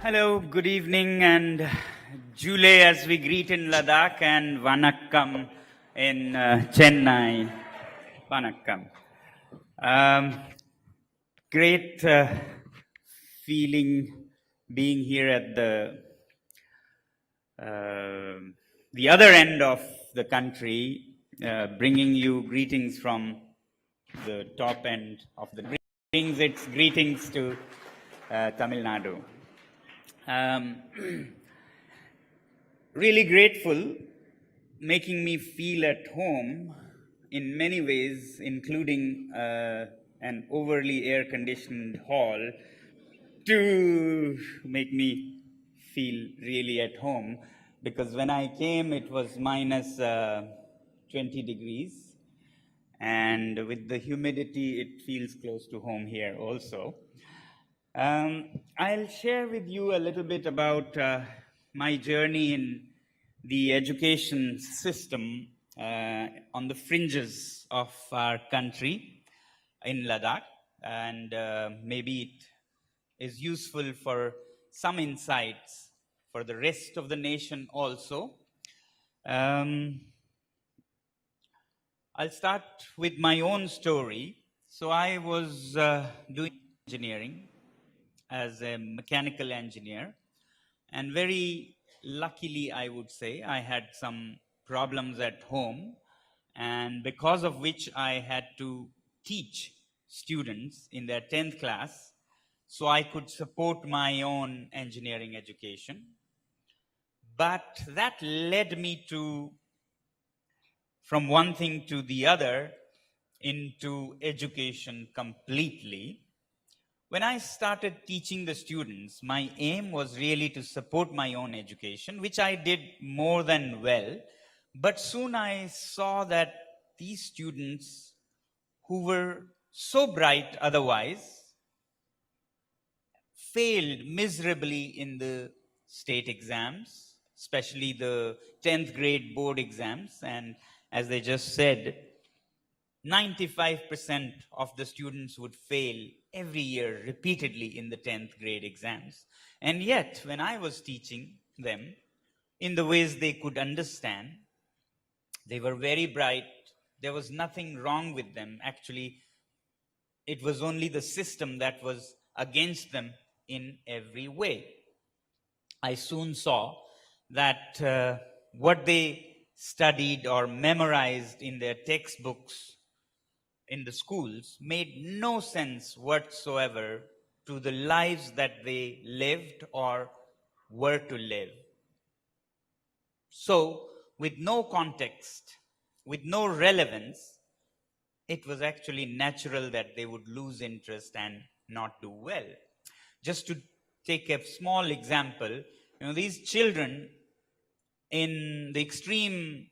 Hello, good evening, and Jule as we greet in Ladakh, and Vanakkam in Chennai. Vanakkam. Um, Great feeling being here at uh, the other end of the country, bringing you greetings from the top end of the brings its greetings to Tamil Nadu. Really grateful, making me feel at home in many ways, including an overly air conditioned hall, to make me feel really at home. Because when I came, it was minus 20 degrees, and with the humidity, it feels close to home here also. I'll share with you a little bit about my journey in the education system on the fringes of our country in Ladakh, and maybe it is useful for some insights for the rest of the nation also. I'll start with my own story. So I was doing engineering as a mechanical engineer, and very luckily, I would say, I had some problems at home, and because of which I had to teach students in their 10th class so I could support my own engineering education. But that led me from one thing to the other into education completely. When I started teaching the students, my aim was really to support my own education, which I did more than well. But soon I saw that these students who were so bright otherwise failed miserably in the state exams, especially the 10th grade board exams. And as they just said, 95% of the students would fail every year repeatedly in the 10th grade exams. And yet, when I was teaching them in the ways they could understand, they were very bright. There was nothing wrong with them. Actually, it was only the system that was against them in every way. I soon saw that what they studied or memorized in their textbooks in the schools made no sense whatsoever to the lives that they lived or were to live. So, with no context, with no relevance, it was actually natural that they would lose interest and not do well. Just to take a small example, these children in the extreme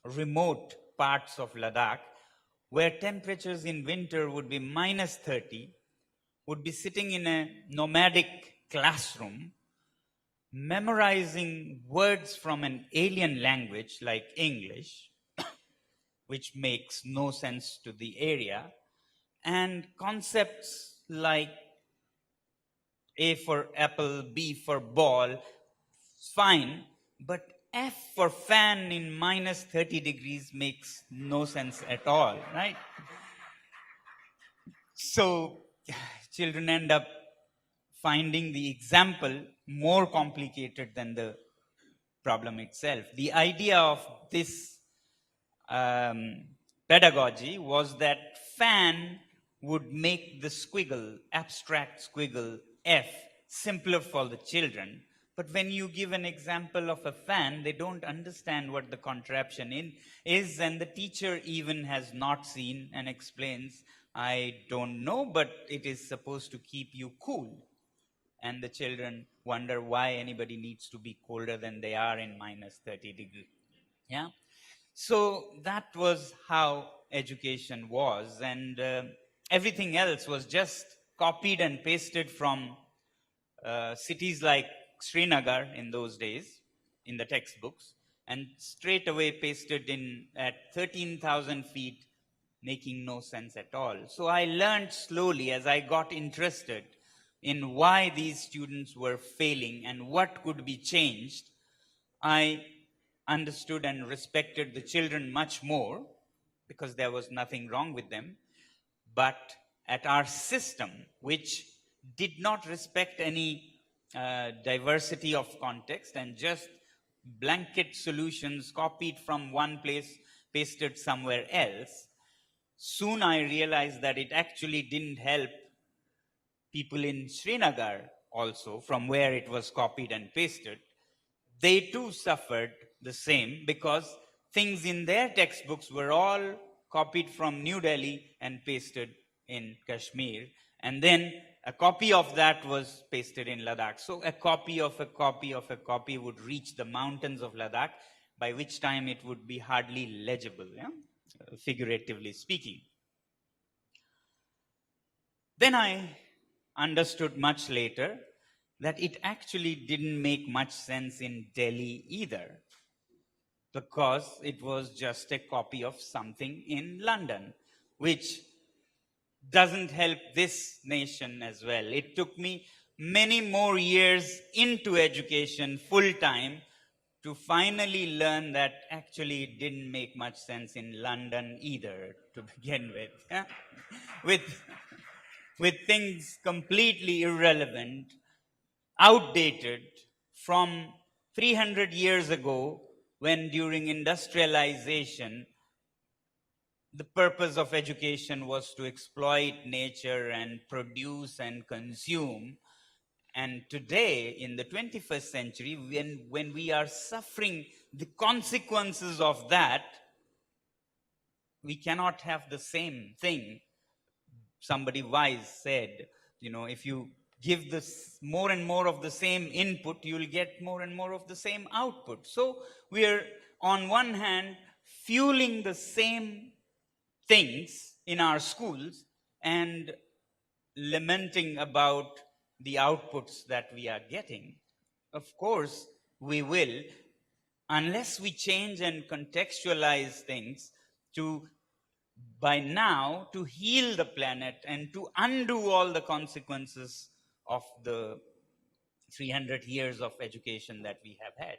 remote parts of Ladakh, where temperatures in winter would be minus 30, would be sitting in a nomadic classroom, memorizing words from an alien language like English, which makes no sense to the area, and concepts like A for apple, B for ball, fine, but F for fan in minus 30 degrees makes no sense at all, right? So children end up finding the example more complicated than the problem itself. The idea of this pedagogy was that fan would make the squiggle, abstract squiggle F, simpler for the children. But when you give an example of a fan, they don't understand what the contraption is, and the teacher even has not seen and explains, I don't know, but it is supposed to keep you cool. And the children wonder why anybody needs to be colder than they are in minus 30 degrees. Yeah. So that was how education was, and everything else was just copied and pasted from cities like Srinagar in those days, in the textbooks, and straight away pasted in at 13,000 feet, making no sense at all. So I learned slowly as I got interested in why these students were failing and what could be changed, I understood and respected the children much more because there was nothing wrong with them. But at our system, which did not respect any diversity of context and just blanket solutions copied from one place, pasted somewhere else, soon I realized that it actually didn't help people in Srinagar also, from where it was copied and pasted. They too suffered the same because things in their textbooks were all copied from New Delhi and pasted in Kashmir. And then a copy of that was pasted in Ladakh. So a copy of a copy of a copy would reach the mountains of Ladakh, by which time it would be hardly legible, figuratively speaking. Then I understood much later that it actually didn't make much sense in Delhi either, because it was just a copy of something in London, which doesn't help this nation as well. It took me many more years into education full time to finally learn that actually it didn't make much sense in London either to begin with. with with things completely irrelevant, outdated from 300 years ago, when during industrialization, the purpose of education was to exploit nature and produce and consume. And today, in the 21st century, when we are suffering the consequences of that, we cannot have the same thing. Somebody wise said, if you give this more and more of the same input, you'll get more and more of the same output. So we are, on one hand, fueling the same things in our schools and lamenting about the outputs that we are getting. Of course, we will, unless we change and contextualize things to, by now, to heal the planet and to undo all the consequences of the 300 years of education that we have had.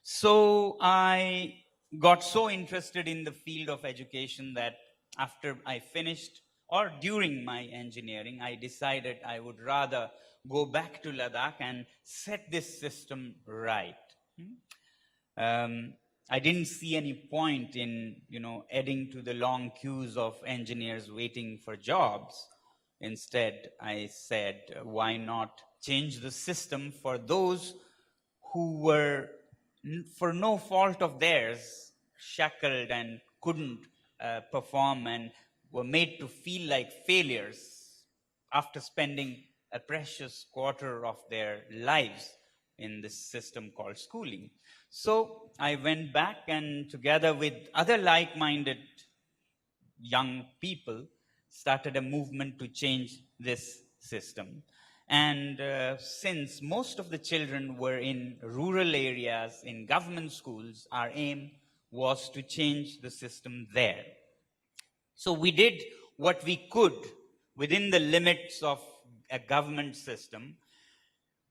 So I got so interested in the field of education that after I finished, or during my engineering, I decided I would rather go back to Ladakh and set this system right. I didn't see any point in, adding to the long queues of engineers waiting for jobs. Instead, I said, why not change the system for those who were, for no fault of theirs, shackled and couldn't perform and were made to feel like failures after spending a precious quarter of their lives in this system called schooling. So I went back and, together with other like-minded young people, started a movement to change this system. And since most of the children were in rural areas, in government schools, our aim was to change the system there. So we did what we could within the limits of a government system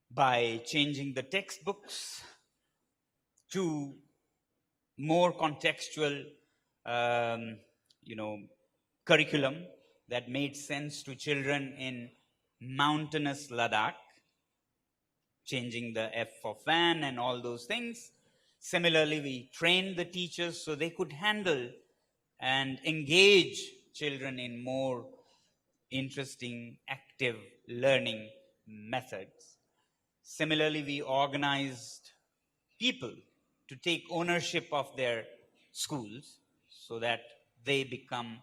by changing the textbooks to more contextual, curriculum that made sense to children in mountainous Ladakh, changing the F for fan and all those things. Similarly, we trained the teachers so they could handle and engage children in more interesting, active learning methods. Similarly, we organized people to take ownership of their schools so that they become,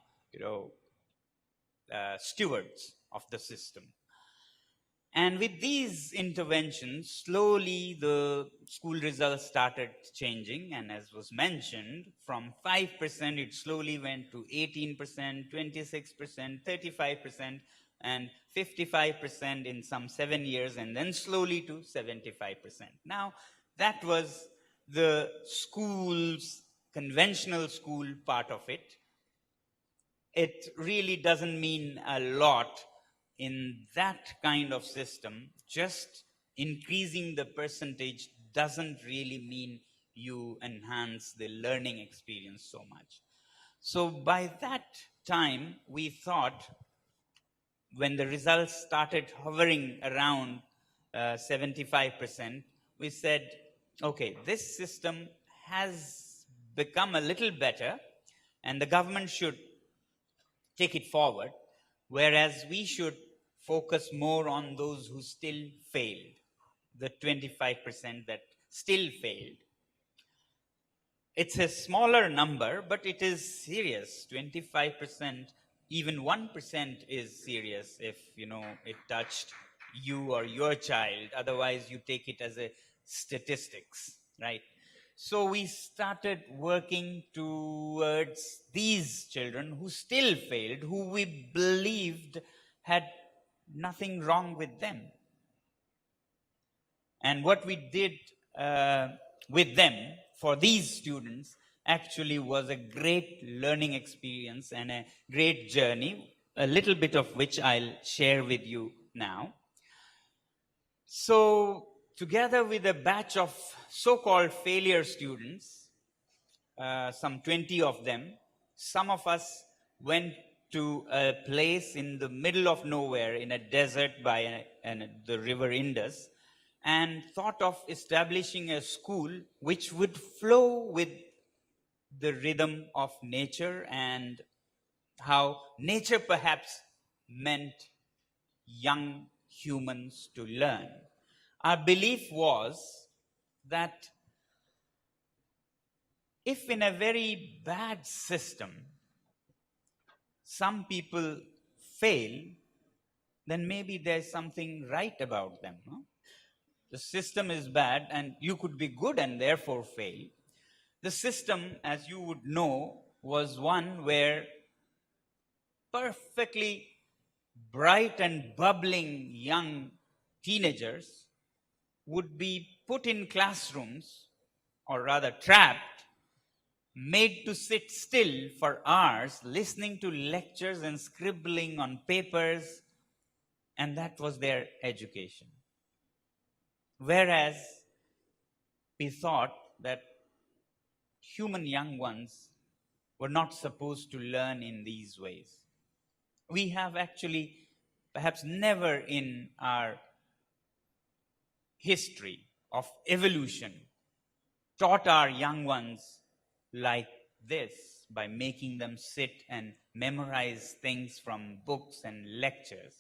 stewards of the system. And with these interventions, slowly the school results started changing. And as was mentioned, from 5%, it slowly went to 18%, 26%, 35%, and 55% in some 7 years, and then slowly to 75%. Now, that was the school's, conventional school part of it. It really doesn't mean a lot in that kind of system, just increasing the percentage doesn't really mean you enhance the learning experience so much. So by that time, we thought, when the results started hovering around 75%, we said, okay, this system has become a little better, and the government should take it forward, whereas we should focus more on those who still failed, the 25% that still failed. It's a smaller number, but it is serious. 25%, even 1% is serious if, it touched you or your child. Otherwise, you take it as a statistics, right? So we started working towards these children who still failed, who we believed had nothing wrong with them. And what we did with them for these students actually was a great learning experience and a great journey, a little bit of which I'll share with you now. So, together with a batch of so-called failure students, some 20 of them, some of us went to a place in the middle of nowhere in a desert by the river Indus, and thought of establishing a school which would flow with the rhythm of nature and how nature perhaps meant young humans to learn. Our belief was that if in a very bad system, some people fail, then maybe there's something right about them. No? The system is bad and you could be good and therefore fail. The system, as you would know, was one where perfectly bright and bubbling young teenagers would be put in classrooms, or rather trapped, made to sit still for hours, listening to lectures and scribbling on papers, and that was their education. Whereas we thought that human young ones were not supposed to learn in these ways. We have actually, perhaps never in our history of evolution, taught our young ones like this by making them sit and memorize things from books and lectures.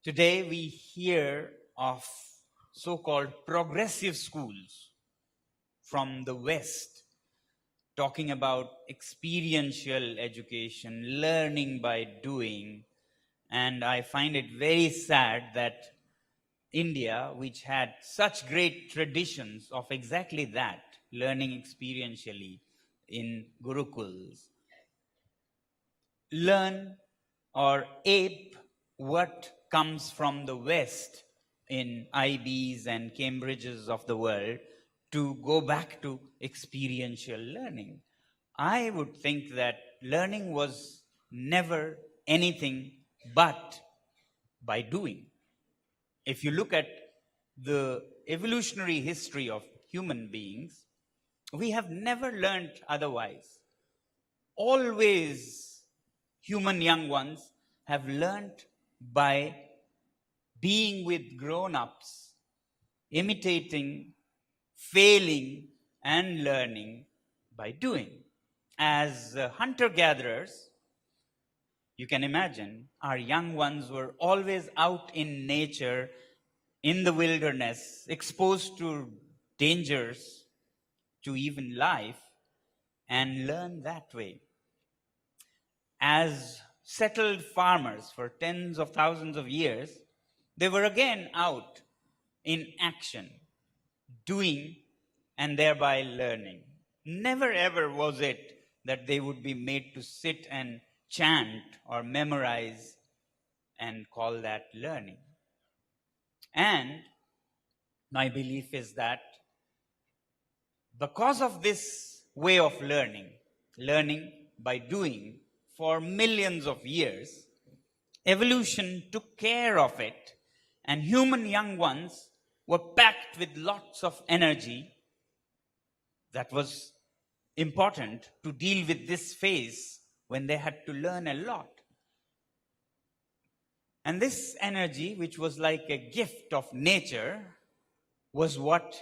Today we hear of so-called progressive schools from the West talking about experiential education, learning by doing, and I find it very sad that India, which had such great traditions of exactly that, learning experientially in gurukuls, learn or ape what comes from the West in IBs and Cambridges of the world to go back to experiential learning. I would think that learning was never anything but by doing. If you look at the evolutionary history of human beings, we have never learned otherwise. Always, human young ones have learned by being with grown ups, imitating, failing, and learning by doing. As hunter gatherers, you can imagine our young ones were always out in nature, in the wilderness, exposed to dangers, to even life, and learn that way. As settled farmers for tens of thousands of years, they were again out in action, doing and thereby learning. Never ever was it that they would be made to sit and chant or memorize and call that learning. And my belief is that because of this way of learning, learning by doing for millions of years, Evolution took care of it, and human young ones were packed with lots of energy that was important to deal with this phase when they had to learn a lot. And this energy, which was like a gift of nature, was what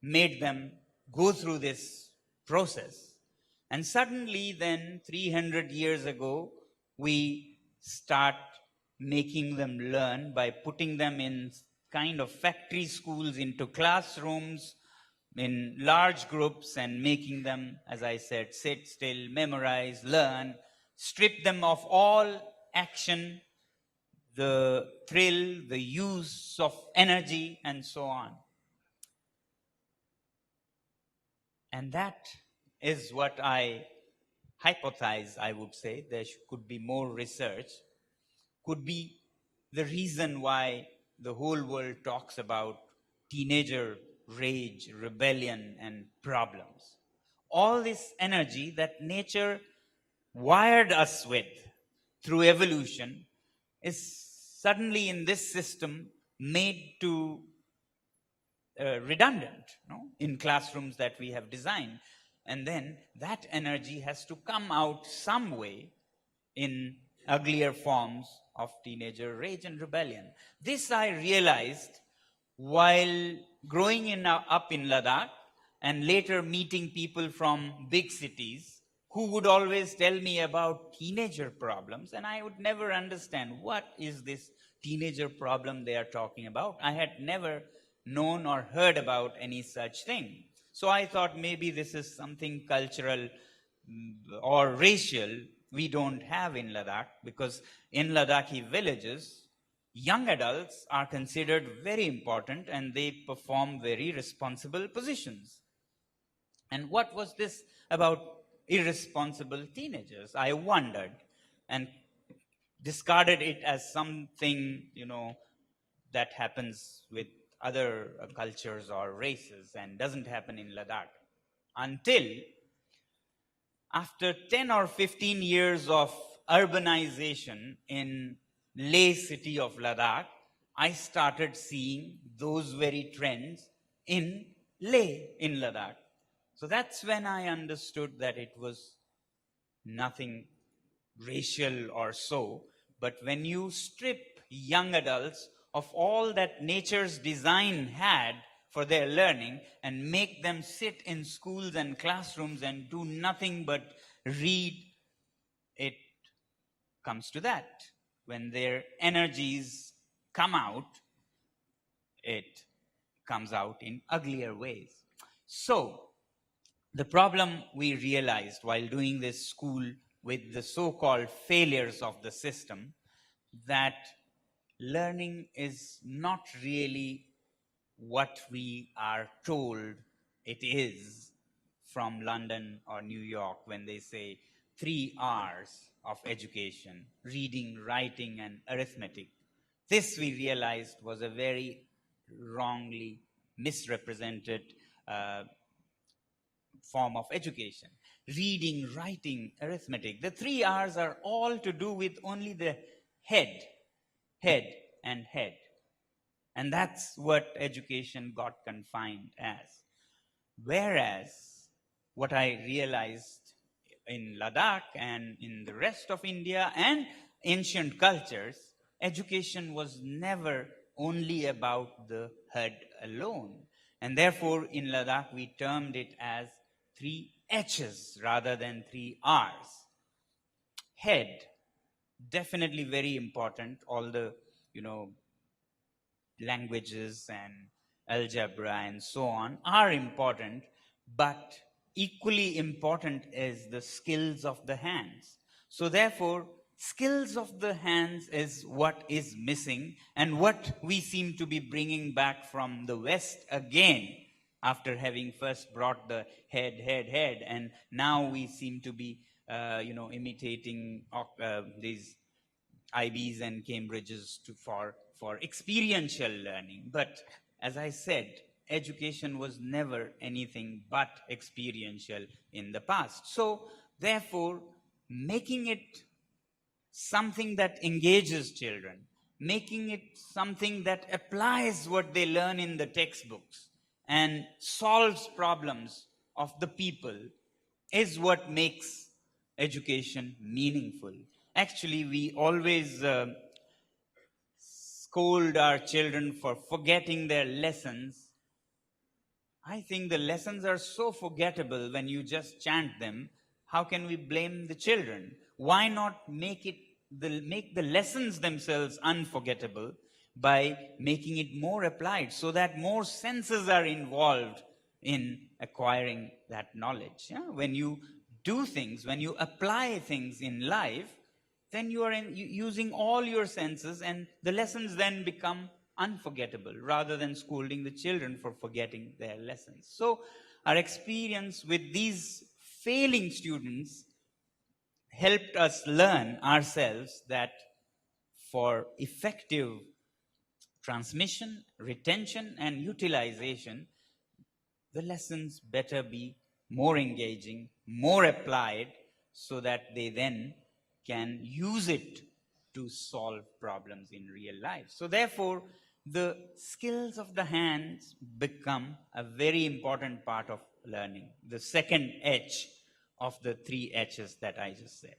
made them go through this process. And suddenly, then, 300 years ago, we start making them learn by putting them in kind of factory schools, into classrooms, in large groups, and making them, as I said, sit still, memorize, learn, strip them of all action, the thrill, the use of energy, and so on. And that is what I hypothesize, I would say. There could be more research, could be the reason why the whole world talks about teenager rage, rebellion, and problems. All this energy that nature wired us with through evolution is suddenly in this system made to redundant, in classrooms that we have designed. And then that energy has to come out some way in uglier forms of teenager rage and rebellion. This I realized while up in Ladakh, and later meeting people from big cities who would always tell me about teenager problems, and I would never understand what is this teenager problem they are talking about. I had never known or heard about any such thing. So I thought maybe this is something cultural or racial we don't have in Ladakh, because in Ladakhi villages, young adults are considered very important and they perform very responsible positions. And what was this about irresponsible teenagers? I wondered and discarded it as something, that happens with other cultures or races and doesn't happen in Ladakh. Until after 10 or 15 years of urbanization in Leh city of Ladakh, I started seeing those very trends in Leh in Ladakh. So that's when I understood that it was nothing racial or so, but when you strip young adults of all that nature's design had for their learning and make them sit in schools and classrooms and do nothing but read, it comes to that. When their energies come out, it comes out in uglier ways. So, the problem we realized while doing this school with the so-called failures of the system, that learning is not really what we are told it is from London or New York when they say 3 R's of education: reading, writing, and arithmetic. This we realized was a very wrongly misrepresented form of education. Reading, writing, arithmetic. The 3 R's are all to do with only the head, and head. And that's what education got confined as. Whereas, what I realized in Ladakh and in the rest of India and ancient cultures, education was never only about the head alone. And therefore, in Ladakh, we termed it as 3 H's rather than 3 R's. Head, definitely very important. All the, languages and algebra and so on are important, but equally important is the skills of the hands. So therefore, skills of the hands is what is missing and what we seem to be bringing back from the West again, after having first brought the head, and now we seem to be, imitating these IBs and Cambridges for experiential learning. But as I said, education was never anything but experiential in the past. So therefore, making it something that engages children, making it something that applies what they learn in the textbooks and solves problems of the people is what makes education meaningful. Actually, we always scold our children for forgetting their lessons. I think the lessons are so forgettable when you just chant them. How can we blame the children? Why not make the lessons themselves unforgettable by making it more applied so that more senses are involved in acquiring that knowledge? Yeah? When you do things, when you apply things in life, then you are using all your senses, and the lessons then become unforgettable rather than scolding the children for forgetting their lessons. So, our experience with these failing students helped us learn ourselves that for effective transmission, retention, and utilization, the lessons better be more engaging, more applied, so that they then can use it to solve problems in real life. So, therefore, the skills of the hands become a very important part of learning, the second H of the three H's that I just said.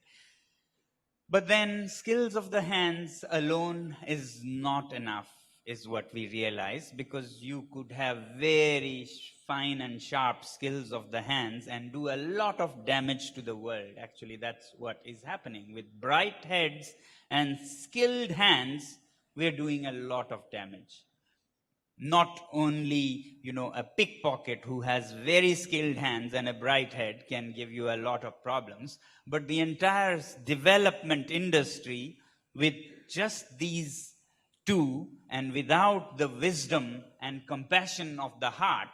But then, skills of the hands alone is not enough, is what we realize, because you could have very fine and sharp skills of the hands and do a lot of damage to the world. Actually, that's what is happening. With bright heads and skilled hands, we're doing a lot of damage. Not only, a pickpocket who has very skilled hands and a bright head can give you a lot of problems, but the entire development industry with just these two and without the wisdom and compassion of the heart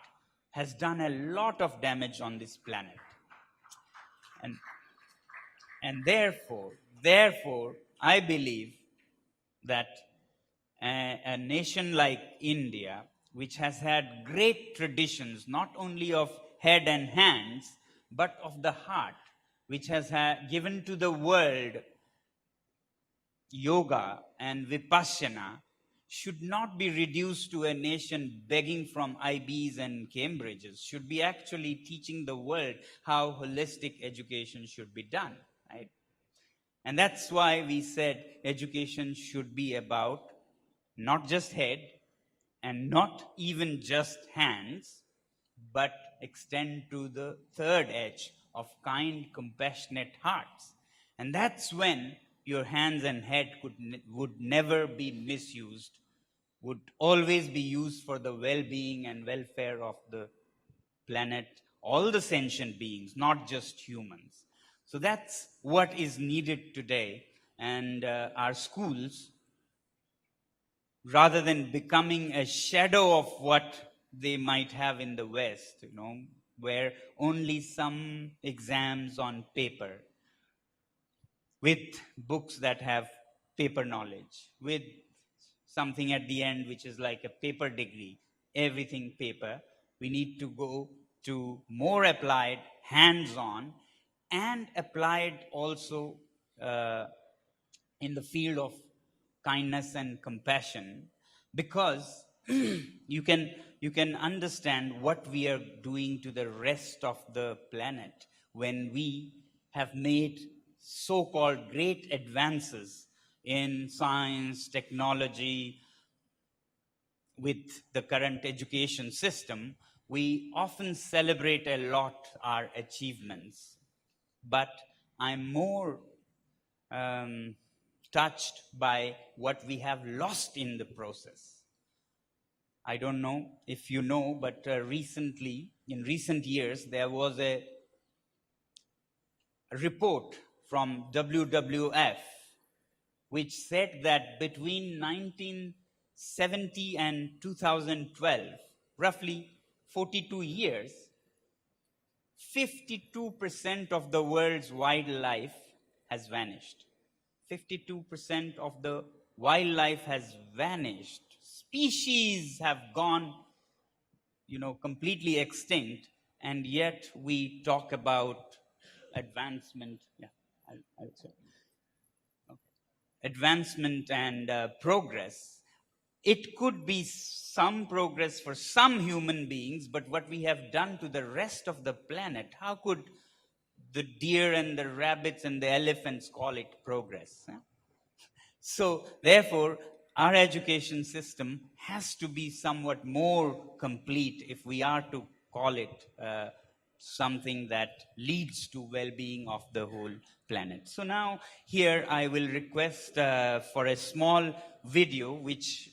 has done a lot of damage on this planet. And, and therefore, I believe that a nation like India, which has had great traditions, not only of head and hands, but of the heart, which has given to the world yoga and vipassana, should not be reduced to a nation begging from IBs and Cambridges, should be actually teaching the world how holistic education should be done. Right? And that's why we said education should be about not just head and not even just hands, but extend to the third edge of kind, compassionate hearts. And that's when your hands and head would never be misused, would always be used for the well being and welfare of the planet, all the sentient beings, not just humans. So that's what is needed today. And our schools, rather than becoming a shadow of what they might have in the West, where only some exams on paper, with books that have paper knowledge, with something at the end which is like a paper degree, everything paper. We need to go to more applied, hands on, and applied also in the field of kindness and compassion, because you can understand what we are doing to the rest of the planet when we have made so-called great advances in science, technology. With the current education system, we often celebrate a lot our achievements, but I'm more touched by what we have lost in the process. I don't know if you know, but in recent years, there was a report from WWF which said that between 1970 and 2012, roughly 42 years, 52% of the world's wildlife has vanished. 52% of the wildlife has vanished. Species have gone, completely extinct, and yet we talk about advancement. Yeah, I'll say. Okay. advancement and progress, it could be some progress for some human beings, but what we have done to the rest of the planet, how could the deer and the rabbits and the elephants call it progress? So, therefore, our education system has to be somewhat more complete if we are to call it something that leads to well-being of the whole planet. So now here I will request for a small video which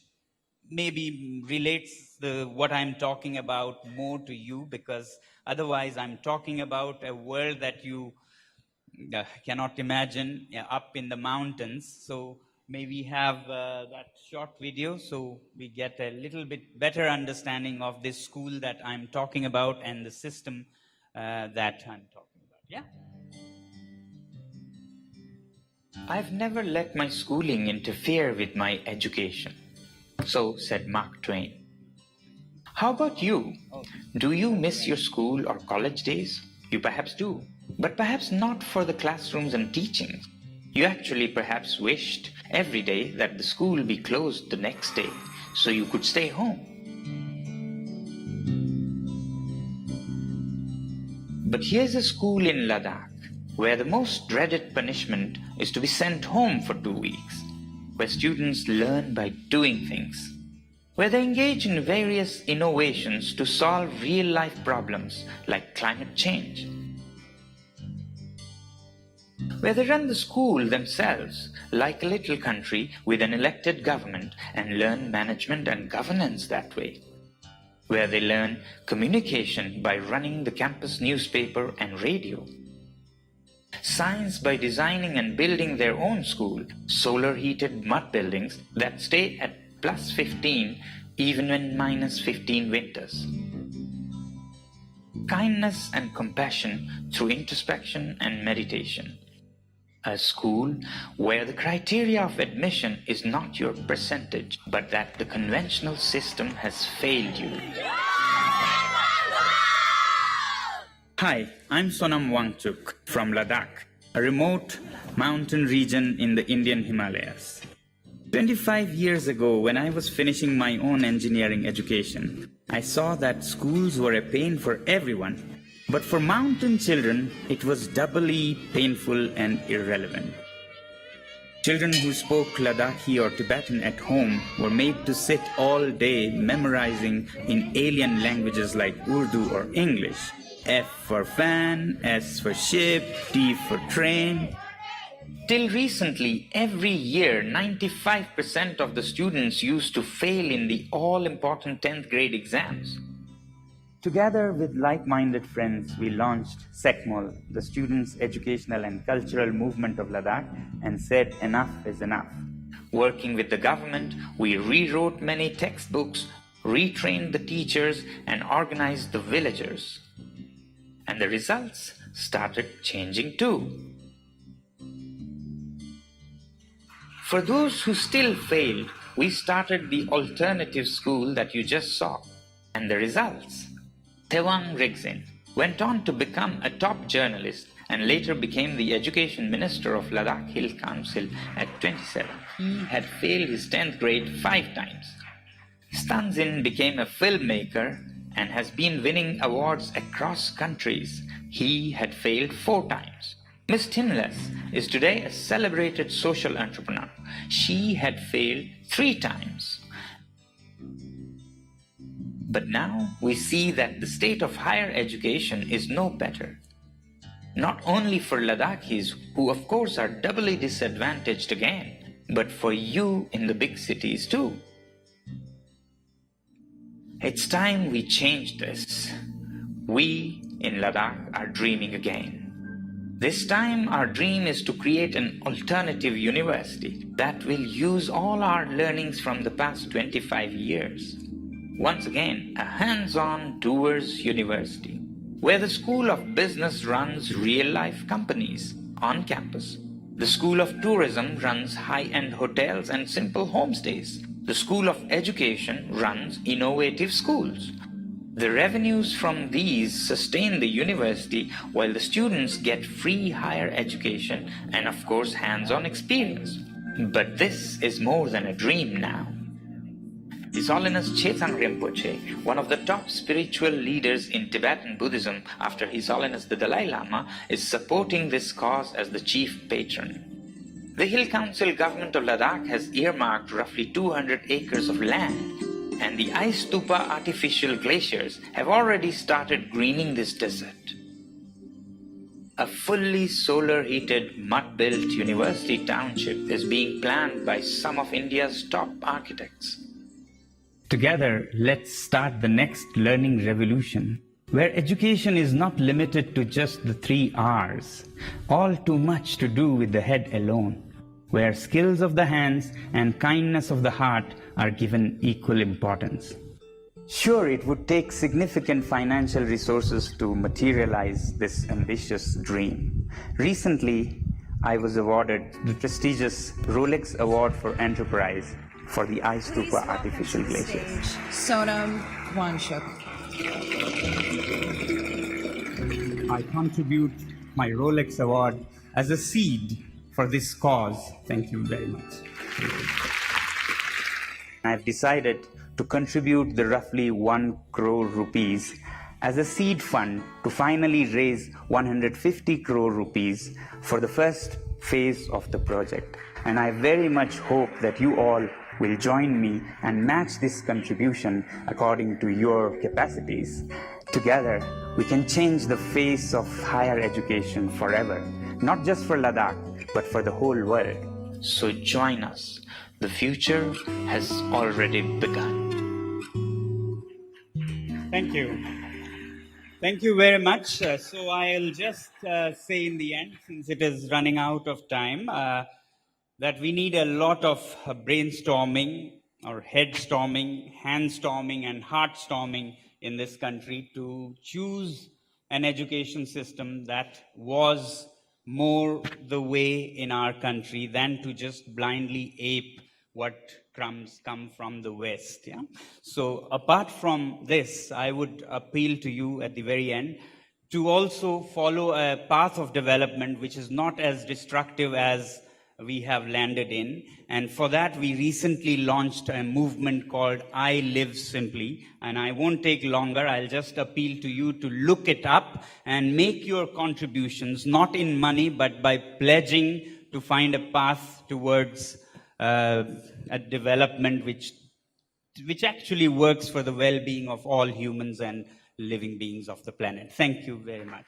maybe relates what I'm talking about more to you, because otherwise I'm talking about a world that you cannot imagine, up in the mountains. So may we have that short video so we get a little bit better understanding of this school that I'm talking about and the system that I'm talking about. Yeah? I've never let my schooling interfere with my education. So said Mark Twain. How about you? Do you miss your school or college days? You perhaps do, but perhaps not for the classrooms and teachings. You actually perhaps wished every day that the school be closed the next day so you could stay home. But here's a school in Ladakh where the most dreaded punishment is to be sent home for 2 weeks, where students learn by doing things, where they engage in various innovations to solve real-life problems like climate change, where they run the school themselves like a little country with an elected government and learn management and governance that way, where they learn communication by running the campus newspaper and radio, science by designing and building their own school, solar-heated mud buildings that stay at plus 15 even when minus 15 winters. Kindness and compassion through introspection and meditation. A school where the criteria of admission is not your percentage, but that the conventional system has failed you. Hi, I'm Sonam Wangchuk from Ladakh, a remote mountain region in the Indian Himalayas. 25 years ago, when I was finishing my own engineering education, I saw that schools were a pain for everyone, but for mountain children, it was doubly painful and irrelevant. Children who spoke Ladakhi or Tibetan at home were made to sit all day memorizing in alien languages like Urdu or English. F for fan, S for ship, T for train. Till recently, every year, 95% of the students used to fail in the all-important 10th grade exams. Together with like-minded friends, we launched SECMOL, the Students' Educational and Cultural Movement of Ladakh, and said enough is enough. Working with the government, we rewrote many textbooks, retrained the teachers, and organized the villagers. And the results started changing too. For those who still failed, we started the alternative school that you just saw. And the results? Tewang Rigzin went on to become a top journalist and later became the education minister of Ladakh Hill Council at 27. He had failed his 10th grade 5 times. Stanzin became a filmmaker and has been winning awards across countries. He had failed 4 times. Miss Timless is today a celebrated social entrepreneur. She had failed 3 times. But now we see that the state of higher education is no better. Not only for Ladakhis, who of course are doubly disadvantaged again, but for you in the big cities too. It's time we change this. We in Ladakh are dreaming again. This time our dream is to create an alternative university that will use all our learnings from the past 25 years. Once again, a hands-on doers university, where the School of Business runs real-life companies on campus. The School of Tourism runs high-end hotels and simple homestays. The School of Education runs innovative schools. The revenues from these sustain the university while the students get free higher education and of course hands-on experience. But this is more than a dream now. His Holiness Chethang Rinpoche, one of the top spiritual leaders in Tibetan Buddhism after His Holiness the Dalai Lama, is supporting this cause as the chief patron. The Hill Council government of Ladakh has earmarked roughly 200 acres of land, and the ice stupa artificial glaciers have already started greening this desert. A fully solar-heated, mud-built university township is being planned by some of India's top architects. Together, let's start the next learning revolution, where education is not limited to just the 3 R's, all too much to do with the head alone, where skills of the hands and kindness of the heart are given equal importance. Sure, it would take significant financial resources to materialize this ambitious dream. Recently, I was awarded the prestigious Rolex Award for Enterprise for the ice stupa artificial glaciers. Sonam Wangchuk. I contribute my Rolex Award as a seed for this cause. Thank you very much. I've decided to contribute the roughly 1 crore rupees as a seed fund to finally raise 150 crore rupees for the first phase of the project. And I very much hope that you all will join me and match this contribution according to your capacities. Together, we can change the face of higher education forever, not just for Ladakh, but for the whole world. So join us. The future has already begun. Thank you. Thank you very much. So I'll just say in the end, since it is running out of time, that we need a lot of brainstorming or head storming, hand storming, and heart storming in this country to choose an education system that was more the way in our country than to just blindly ape what crumbs come from the West. Yeah? So apart from this, I would appeal to you at the very end to also follow a path of development which is not as destructive as we have landed in. And for that, we recently launched a movement called I Live Simply. And I won't take longer. I'll just appeal to you to look it up and make your contributions, not in money, but by pledging to find a path towards a development which actually works for the well-being of all humans and living beings of the planet. Thank you very much.